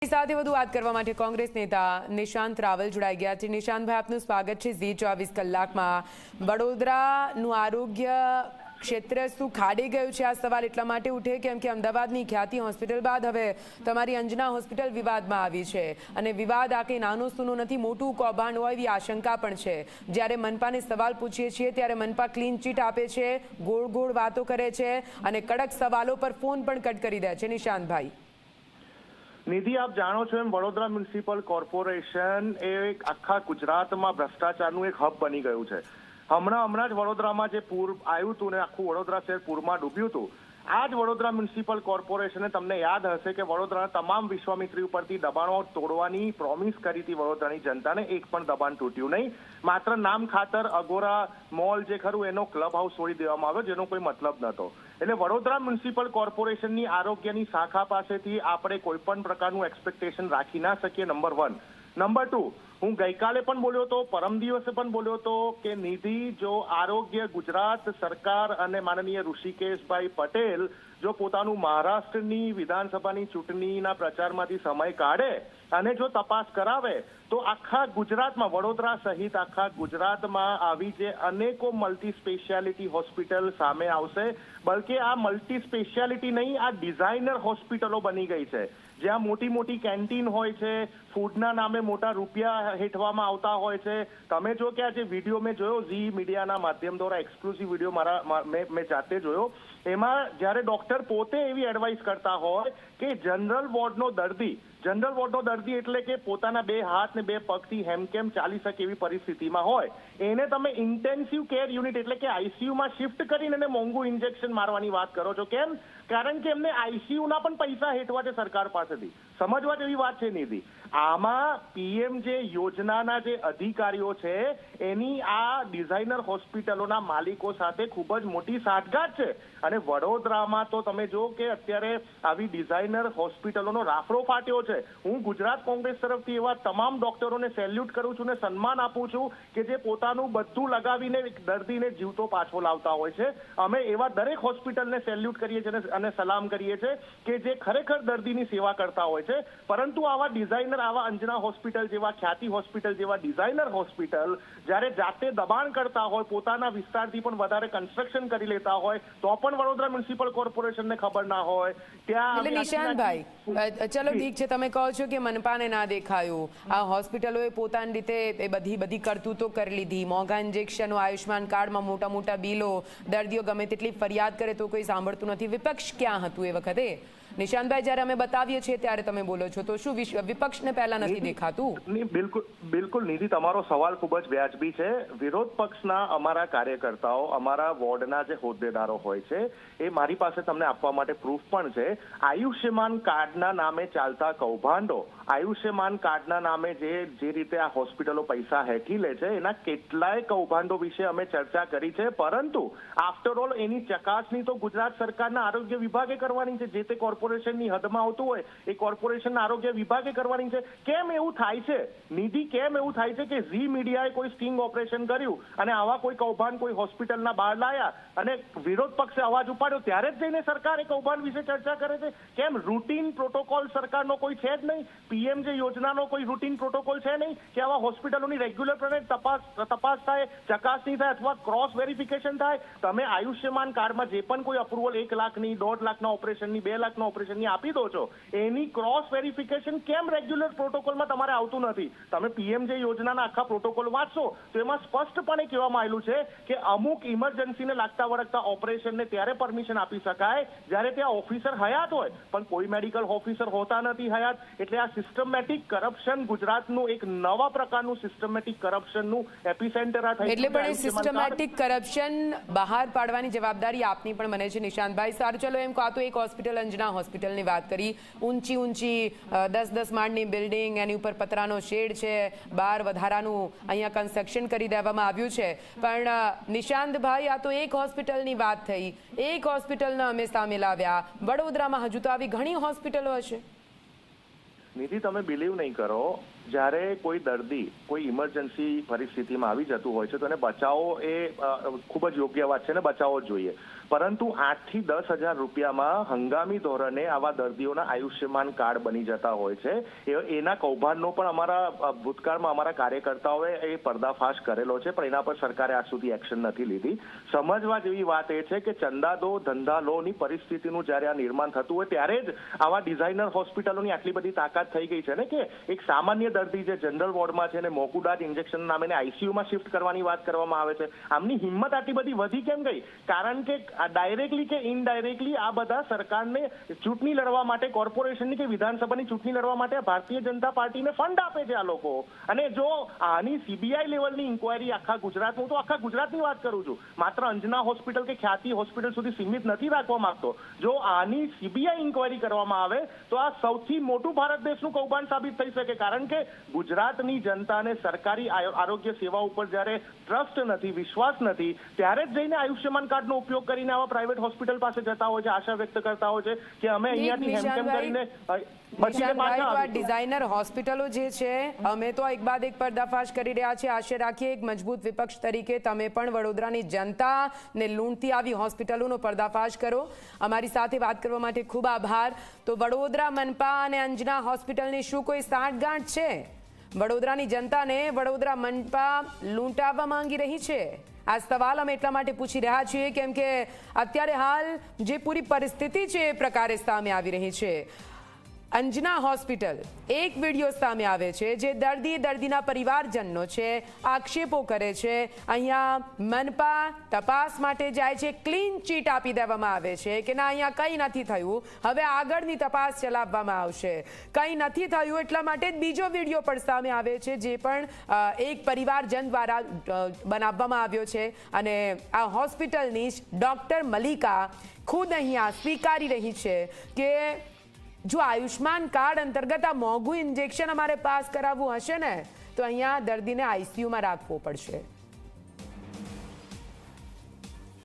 આપણી સાથે વધુ વાત કરવા માટે કોંગ્રેસ નેતા નિશાંત રાવલ જોડાઈ ગયા છે। નિશાંતભાઈ, આપનું સ્વાગત છે ઝી 24 કલાકમાં। વડોદરાનું આરોગ્ય ક્ષેત્ર શું ખાડી ગયું છે? આ સવાલ એટલા માટે ઉઠે કેમ કે અમદાવાદની ખ્યાતિ હોસ્પિટલ બાદ હવે તમારી અંજના હોસ્પિટલ વિવાદમાં આવી છે અને વિવાદ આ કંઈ નાનો સૂનો નથી, મોટું કૌભાંડ હોય એવી આશંકા પણ છે। જ્યારે મનપાને સવાલ પૂછીએ છીએ ત્યારે મનપા ક્લીન ચીટ આપે છે, ગોળ ગોળ વાતો કરે છે અને કડક સવાલો પર ફોન પણ કટ કરી દે છે। નિશાંતભાઈ, નિધિ, આપ જાણો છો એમ વડોદરા મ્યુનિસિપલ કોર્પોરેશન એ આખા ગુજરાતમાં ભ્રષ્ટાચારનું એક હબ બની ગયું છે। હમણાં જ વડોદરામાં જે પૂર આવ્યું હતું ને આખું વડોદરા શહેર પૂરમાં ડૂબ્યું હતું, આ જ વડોદરા મ્યુનિસિપલ કોર્પોરેશને, તમને યાદ હશે કે વડોદરાના તમામ વિશ્વામિત્રી ઉપરથી દબાણો તોડવાની પ્રોમિસ કરી હતી વડોદરાની જનતાને। એક પણ દબાણ તૂટ્યું નહીં, માત્ર નામ ખાતર અગોરા મોલ જે ખરું એનો ક્લબ હાઉસ છોડી દેવામાં આવ્યો, જેનો કોઈ મતલબ નહોતો। એટલે વડોદરા મ્યુનિસિપલ કોર્પોરેશનની આરોગ્યની શાખા પાસેથી આપણે કોઈ પણ પ્રકારનું એક્સપેક્ટેશન રાખી ના શકીએ, નંબર 1। નંબર 2, હું ગઈકાલે પણ બોલ્યો હતો, પરમ દિવસે પણ બોલ્યો હતો કે નિધિ, જો આરોગ્ય ગુજરાત સરકાર અને માનનીય ઋષિકેશભાઈ પટેલ જો પોતાનું મહારાષ્ટ્રની વિધાનસભાની ચૂંટણીના પ્રચારમાંથી સમય કાઢે અને જો તપાસ કરાવે તો આખા ગુજરાતમાં, વડોદરા સહિત આખા ગુજરાતમાં આવી જે અનેકો મલ્ટી સ્પેશિયાલિટી હોસ્પિટલ સામે આવશે। બલકે આ મલ્ટી સ્પેશિયાલિટી નહીં, આ ડિઝાઇનર હોસ્પિટલો બની ગઈ છે, જ્યાં મોટી મોટી કેન્ટીન હોય છે, ફૂડના નામે મોટા રૂપિયા હેઠવામાં આવતા હોય છે। તમે જો કે આ જે વિડીયો મેં જોયો ઝી મીડિયાના માધ્યમ દ્વારા, એક્સક્લુઝિવ વિડીયો મેં જાતે જોયો, એમાં જ્યારે ડોક્ટર પોતે એવી એડવાઇસ કરતા હોય કે જનરલ વોર્ડનો દર્દી એટલે કે પોતાના 2 હાથ ને 2 પગથી હેમકેમ ચાલી શકે એવી પરિસ્થિતિમાં હોય, એને તમે ઇન્ટેન્સિવ કેર યુનિટ એટલે કે આઈસીયુમાં શિફ્ટ કરીને એને મોંઘું ઇન્જેક્શન મારવાની વાત કરો છો। કેમ? કારણ કે એમને આઈસીયુના પણ પૈસા હેઠવા છે સરકાર પાસેથી। સમજવા જેવી વાત છે નિધિ। આમાં પીએમ જે યોજનાના જે અધિકારીઓ છે એની આ ડિઝાઇનર હોસ્પિટલોના માલિકો સાથે ખૂબ જ મોટી સાંઠગાંઠ છે। અને વડોદરામાં તો તમે જો કે અત્યારે આવી ડિઝાઇનર હોસ્પિટલોનો રાફડો ફાટ્યો છે। હું ગુજરાત કોંગ્રેસ તરફથી એવા તમામ ડોક્ટરોને સેલ્યુટ કરું છું ને સન્માન આપું છું કે જે પોતાનું બધું લગાવીને દર્દીને જીવતો પાછો લાવતા હોય છે। અમે એવા દરેક હોસ્પિટલને સેલ્યુટ કરીએ છીએ અને સલામ કરીએ છીએ કે જે ખરેખર દર્દીની સેવા કરતા હોય છે। પરંતુ આવા ડિઝાઇનર, આવા અંજના હોસ્પિટલ જેવા, ખ્યાતિ હોસ્પિટલ જેવા ડિઝાઇનર હોસ્પિટલ જ્યારે જાતે દબાણ કરતા હોય, પોતાના વિસ્તારથી પણ વધારે કન્સ્ટ્રક્શન કરી લેતા હોય, તો પણ વડોદરા મ્યુનિસિપલ કોર્પોરેશનને ખબર ના હોય ત્યાં। એટલે નિશાંતભાઈ, ચલો ઠીક છે, તમે કહો છો કે મનપાને ના દેખાયું, આ હોસ્પિટલોએ પોતાની રીતે એ બધી કરતૂતો કરી લીધી, મોંઘા ઇન્જેક્શનો, આયુષ્માન કાર્ડમાં મોટા મોટા બિલો, દર્દીઓ ગમે તેટલી ફરિયાદ કરે તો કોઈ સાંભળતું નથી। વિપક્ષ ક્યાં હતું એ વખતે? નિશાંતભાઈ, જ્યારે અમે બતાવીએ છીએ ત્યારે તમે બોલો છો, તો શું વિપક્ષને પહેલા નથી દેખાતું? બિલકુલ નિધિ, તમારો સવાલ ખૂબ જ વ્યાજબી છે। વિરોધ પક્ષના અમારા કાર્યકર્તાઓ, અમારા વોર્ડના જે હોદ્દેદારો હોય છે, એ મારી પાસે તમને આપવા માટે પ્રૂફ પણ છે। આયુષ્યમાન કાર્ડના નામે ચાલતા કૌભાંડો, આયુષ્યમાન કાર્ડના નામે જે રીતે આ હોસ્પિટલો પૈસા હેઠી લે છે, એના કેટલાય કૌભાંડો વિશે અમે ચર્ચા કરી છે। પરંતુ આફ્ટર ઓલ એની ચકાસણી તો ગુજરાત સરકારના આરોગ્ય વિભાગે કરવાની છે। જે તે કોર્પોરેશનની હદમાં આવતું હોય એ કોર્પોરેશનના આરોગ્ય વિભાગે કરવાની છે। કેમ એવું થાય છે નિધિ, કેમ એવું થાય છે કે ઝી મીડિયાએ કોઈ સ્ટિંગ ઓપરેશન કર્યું અને આવા કોઈ કૌભાંડ કોઈ હોસ્પિટલના બહાર લાયા અને વિરોધ પક્ષે અવાજ ઉપાડ્યો ત્યારે જ જઈને સરકાર એ કૌભાંડ વિશે ચર્ચા કરે છે? કેમ રૂટીન પ્રોટોકોલ સરકારનો કોઈ છે જ નહીં? પીએમ જે યોજનાનો કોઈ રૂટીન પ્રોટોકોલ છે નહીં કે આવા હોસ્પિટલોની રેગ્યુલર તપાસ થાય, ચકાસણી થાય અથવા ક્રોસ વેરિફિકેશન થાય? તમે આયુષ્યમાન કાર્ડમાં જે પણ કોઈ અપ્રુવલ 1 લાખની, 1.5 લાખના ઓપરેશનની, 2 લાખના ઓપરેશનની આપી દો છો, એની ક્રોસ વેરિફિકેશન કેમ રેગ્યુલર પ્રોટોકોલમાં તમારે આવતું નથી? તમે પીએમ જે યોજનાના આખા પ્રોટોકોલ વાંચશો તો એમાં સ્પષ્ટપણે કહેવામાં આવેલું છે કે અમુક ઇમરજન્સીને લાગતા વળગતા ઓપરેશનને ત્યારે પરમિશન આપી શકાય જ્યારે ત્યાં ઓફિસર હયાત હોય, પણ કોઈ મેડિકલ ઓફિસર હોતા નથી હયાત। એટલે આ સિસ્ટમેટિક કરપ્શન ગુજરાતનું એક નવા પ્રકારનું સિસ્ટમેટિક કરપ્શનનું એપિસેન્ટર આ થઈ। એટલે પણ સિસ્ટમેટિક કરપ્શન બહાર પાડવાની જવાબદારી આપની પણ બને છે નિશાંતભાઈ। સારું, ચલો એમ કહો તો એક હોસ્પિટલ, અંજના હોસ્પિટલની વાત કરી, ઊંચી 10 માળની બિલ્ડિંગ, એની ઉપર પતરાનો શેડ છે, બહાર વધારાનું અહીંયા કન્સ્ટ્રક્શન કરી દેવામાં આવ્યું છે। પણ નિશાંતભાઈ, આ તો એક હોસ્પિટલની વાત થઈ, એક હોસ્પિટલના અમે સામે લાવ્યા, વડોદરામાં હજુ તો આવી ઘણી હોસ્પિટલો હશે। નિધિ, તમે બિલીવ નહીં કરો, જ્યારે કોઈ દર્દી કોઈ ઇમરજન્સી પરિસ્થિતિમાં આવી જતું હોય છે તો એને બચાવો એ ખૂબ જ યોગ્ય વાત છે ને બચાવવો જ જોઈએ, પરંતુ 8 થી 10 હજાર રૂપિયામાં હંગામી ધોરણે આવા દર્દીઓના આયુષ્યમાન કાર્ડ બની જતા હોય છે. એના કૌભાંડનો પણ અમારા ભૂતકાળમાં અમારા કાર્યકર્તાઓએ એ પર્દાફાશ કરેલો છે, પણ એના પર સરકારે આજ સુધી એક્શન નથી લીધી. સમજવા જેવી વાત એ છે કે ચંદા દો ધંધા લોની પરિસ્થિતિનું જ્યારે આ નિર્માણ થતું હોય ત્યારે જ આવા ડિઝાઇનર હોસ્પિટલોની આટલી બધી તાકાત થઈ ગઈ છે ને કે એક સામાન્ય દર્દી જે જનરલ વોર્ડમાં છે ને મોકુડાજ ઇન્જેક્શન નામે આઈસીયુમાં શિફ્ટ કરવાની વાત કરવામાં આવે છે. આમની હિંમત આટલી બધી વધી કેમ ગઈ? કારણ કે ડાયરેક્ટલી કે ઇનડાયરેક્ટલી આ બધા સરકારને ચૂંટણી લડવા માટે, કોર્પોરેશનની કે વિધાનસભાની ચૂંટણી લડવા માટે ભારતીય જનતા પાર્ટીને ફંડ આપે છે આ લોકો. અને જો આની સીબીઆઈ લેવલની ઇન્કવાયરી આખા ગુજરાતમાં, હું તો આખા ગુજરાતની વાત કરું છું, માત્ર અંજના હોસ્પિટલ કે ખ્યાતિ હોસ્પિટલ સુધી સીમિત નથી રાખવા માંગતો. જો આની સીબીઆઈ ઇન્કવાયરી કરવામાં આવે તો આ સૌથી મોટું ભારત દેશનું કૌભાંડ સાબિત થઈ શકે, કારણ કે ગુજરાતની જનતાને સરકારી આરોગ્ય સેવા ઉપર જ્યારે ટ્રસ્ટ નથી, વિશ્વાસ નથી, ત્યારે જ જઈને આયુષ્યમાન કાર્ડનો ઉપયોગ કરીને આવા પ્રાઇવેટ હોસ્પિટલ પાસે જતા હોય છે, આશા વ્યક્ત કરતા હોય છે કે અમે અહીંયાથી હેમખેમ કરીને ડિઝાઇનર હોસ્પિટલો જે છે, અમે તો એક બાદ એક પર્દાફાશ કરી રહ્યા છીએ. આશા રાખીએ એક મજબૂત વિપક્ષ તરીકે તમે પણ વડોદરાની જનતાને લૂંટતી આવી હોસ્પિટલોનો પર્દાફાશ કરો. અમારી સાથે વાત કરવા માટે ખૂબ આભાર. તો વડોદરા મનપા અને અંજના હોસ્પિટલની શું કોઈ સાંઠગાંઠ છે? વડોદરાની જનતાને વડોદરા મનપા લૂંટાવવા માંગી રહી છે? આ સવાલ અમે એટલા માટે પૂછી રહ્યા છીએ કેમ કે અત્યારે હાલ જે પૂરી પરિસ્થિતિ છે એ પ્રકારે સામે આવી રહી છે. અંજના હોસ્પિટલ એક વિડીયો સામે આવે છે જે દર્દીના પરિવારજનો છે, આક્ષેપો કરે છે. અહીંયા મનપા તપાસ માટે જાય છે, ક્લીન ચીટ આપી દેવામાં આવે છે કે ના અહીંયા કંઈ નથી થયું, હવે આગળની તપાસ ચલાવવામાં આવશે. કંઈ નથી થયું એટલા માટે જ બીજો વિડીયો પણ સામે આવે છે જે પણ એક પરિવારજન દ્વારા બનાવવામાં આવ્યો છે. અને આ હોસ્પિટલની ડૉક્ટર મલિકા ખુદ અહીંયા સ્વીકારી રહી છે કે જો આયુષ્માન કાર્ડ અંતર્ગત આ મોંઘું ઇન્જેક્શન અમારે પાસ કરાવવું હશે ને તો અહીંયા દર્દીને આઈસીયુમાં રાખવો પડશે.